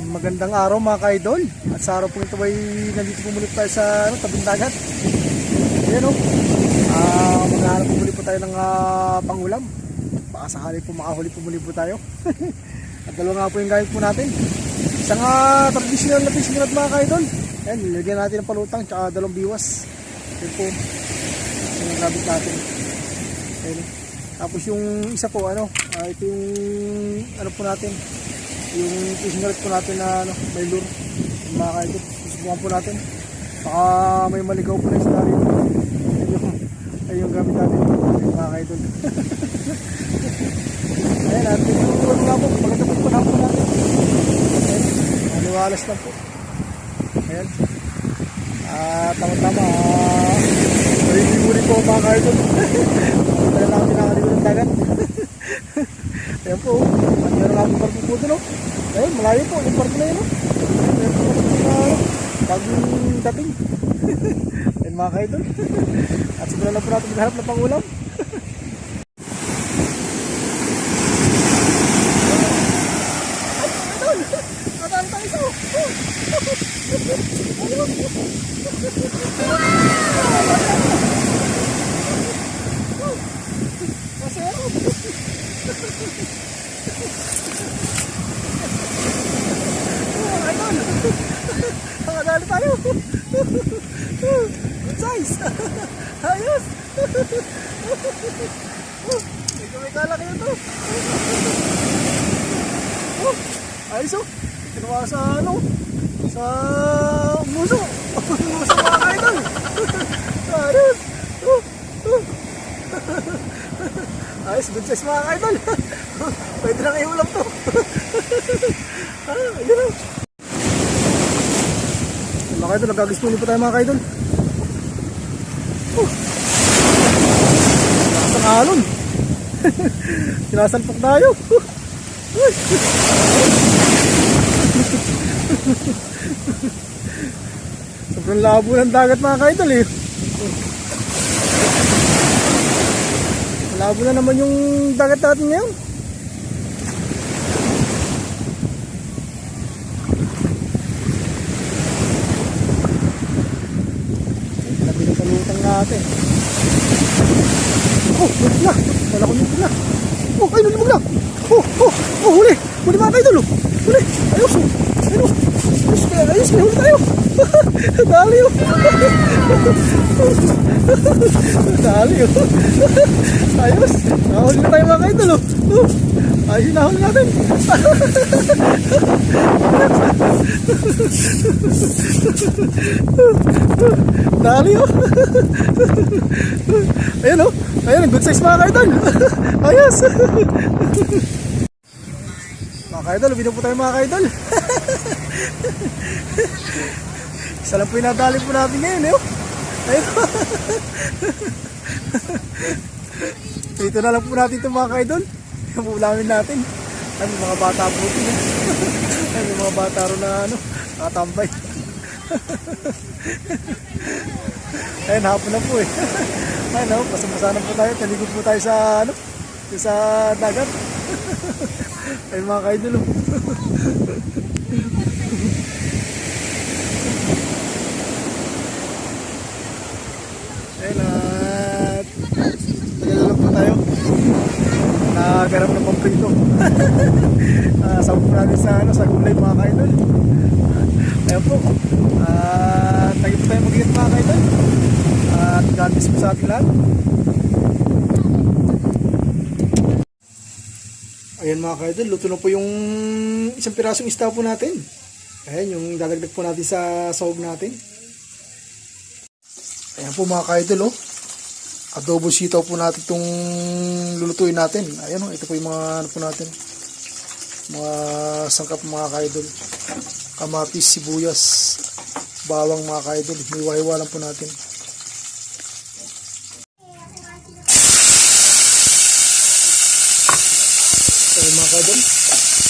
Magandang araw mga ka-idol. At sa araw po ito ay nandito po muli tayo sa tabing dagat. Ayan o. Maghahanap po muli po tayo ng pangulam. Baka sakali po makahuli po muli po tayo. At dalawa nga po yung gamit po natin. Isang traditional na fishing rod mga ka-idol. Ayan, nilagyan natin ng palutang tsaka dalawang biwas. Ayan po. Yung gamit natin. Ayan. Tapos yung isa po ito yung po natin. Yung fishing rod po natin na may lure, mga ka-idol. Susubukan po natin, baka may maligaw po na isda rito. Ayun yung gamit natin, mga ka-idol. Ayan, natin yung nga po, maganda po pa po natin. Ayan, maliwalas lang po. Ayan, tama-tama, marili-muli po mga ka-idol. Tayo namin nakalimutan ng dagat. Ayan po, meron namin parko po doon. Ayun, malayo po, yung parko na yun. Meron po bagong dating. Ayun mga ka-idol. At siguro lang po natin maghanap ng pangulam. Ay, idol! Mataan tayo isa. Ayun! Masero! Nakadali tayo. Good size. Ayos. May kalaki yun to. Ayos o. Kinuha sa sa muso. Muso mga ka-idol. Ayos. Ayos, good size mga ka-idol. Pwede na kayo ulam to. Ayun o. Mga ka-idol, nagkagustuhin po tayo mga ka-idol. Lakas ang alon. Sinasalpok tayo. Sobrang labo ng dagat mga ka-idol eh. Labo na naman yung dagat natin ngayon. Labi ng palutang natin. Oh, nilibog na. Wala ko nilibog na. Oh, ay nilibog na. Oh, huli. Huli mga ka-idol. Huli. Ayos. Ayos. Ayos, may huli tayo. Dali oh. Dali oh. Ayos. Nahuli na tayo mga ka-idol oh. Ayos, nahuli natin. Dali oh. Ayan oh. Ayan, good size mga ka-idol. Ayos. Mga ka-idol, binupo tayo mga ka-idol. Isa lang po yung nadali po natin ngayon eh. Ayun. Ito na lang po natin ito mga ka-idol. Yung ulamin natin. Ay, mga bata po ito. Ay, mga bata ro na nakatambay. Ayun, hapon na po eh. Ayun, basa-basa na po tayo. Taligod po tayo sa sa dagat. Ayun mga ka-idol. Ayun at tagal lang po tayo. Nagaram ng pamprito. Sabi po natin sa gulay mga ka-idol. Ayun po. Tayo po tayo mag-ingat mga ka-idol. At God bless po sa ating lahat. Ayan mga ka-idol, luto na po yung isang pirasong isda po natin. Ayan yung dadagdag po natin sa sahog natin. Ayan po mga ka-idol oh. Adobo sitaw po natin itong lulutuin natin. Ayan oh, ito po yung mga po natin. Mga sangkap mga ka-idol. Kamatis, sibuyas, bawang mga ka-idol. Hiwa-hiwa lang po natin. Ayan mga ka-idol.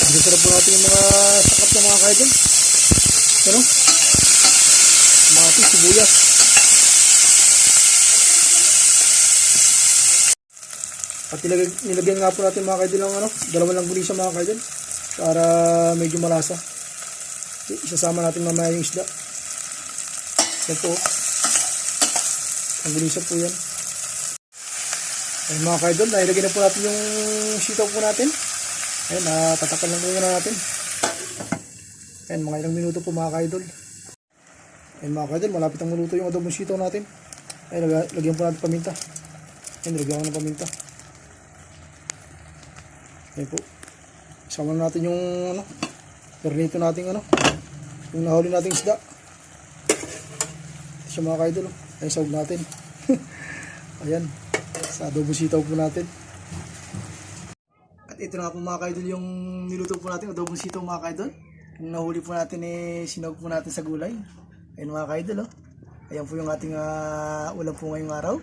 Dito po natin yung mga sangkap ng mga ka-idol. Ayan oh. Kamatis, sibuyas. At nilagyan nga po natin mga kaidol ng dalawang langgunisa mga kaidol para medyo malasa. Isasama natin mamaya yung isda. Yan po. Ang gulisap po yan. Ayun mga kaidol, nailagay na po natin yung sitaw po natin. Ayun, tatapan lang po muna natin. Ayun, mga ilang minuto po mga kaidol. Ayun mga kaidol, malapit ang maluto yung adobong sitaw natin. Ayun, lagyan po natin paminta. Ayun, lagyan ko ng paminta. Ayun po. Isama natin yung garnito natin yung nahuli nating isda. Ito siya mga kaidol. Ayun, sahog natin. Ayan, sa adobong sitaw po natin. At ito na po mga kaidol yung niluto po natin, adobong sitaw mga kaidol. Yung nahuli po natin sinahog po natin sa gulay. Ayun mga kaidol Ayan po yung ating ulam po ngayong araw.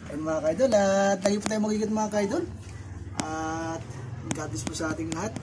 Ayun mga kaidol, at lagi po tayo magigat mga kaidol. At God bless po sa ating lahat.